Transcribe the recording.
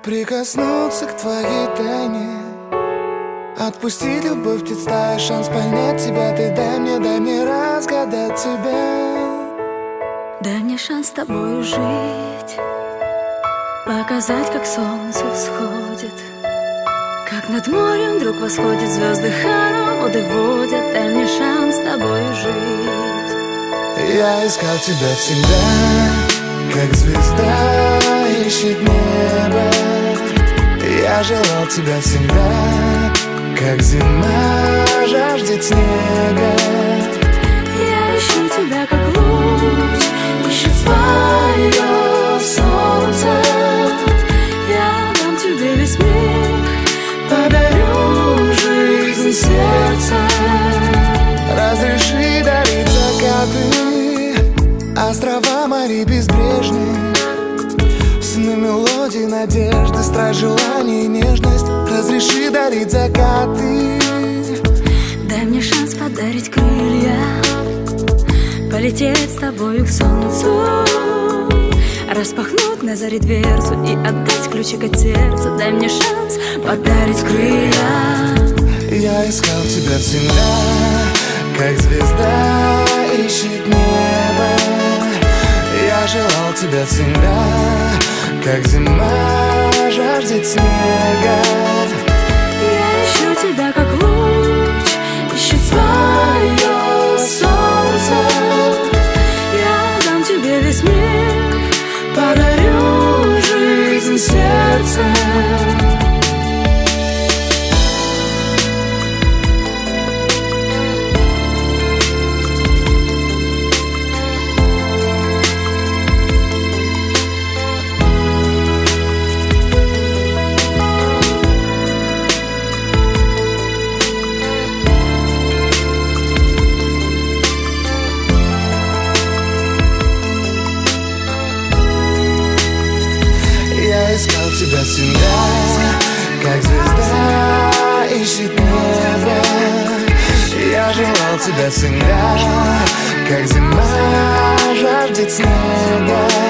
Прикоснуться к твоей тайне, отпустить любовь, представь шанс понять тебя. Ты дай мне разгадать тебя. Дай мне шанс с тобою жить, показать, как солнце всходит, как над морем вдруг восходят звезды, хороводы водят. Дай мне шанс с тобою жить. Я искал тебя всегда, как звезда ищет небо. Я желал тебя всегда, как зима жаждет снега. Я ищу тебя, как луч ищет свое солнце. Я дам тебе весь мир, подарю жизнь сердца. Разреши дарить закаты, острова, моря безбрежные, сны, мелодии, надежды, страсть, желание и нежность. Разреши дарить закаты. Дай мне шанс подарить крылья, полететь с тобою к солнцу, распахнуть на заре дверцу и отдать ключик от сердца. Дай мне шанс подарить крылья. Я искал тебя всегда, как звезда ищет небо. Я желал тебя всегда, как зима жаждет снега. Я ищу тебя, как луч ищет свое солнце. Я дам тебе весь мир, подарю жизнь сердца. Я искал тебя всегда, как звезда ищет небо. Я желал тебя всегда, как зима жаждет снега.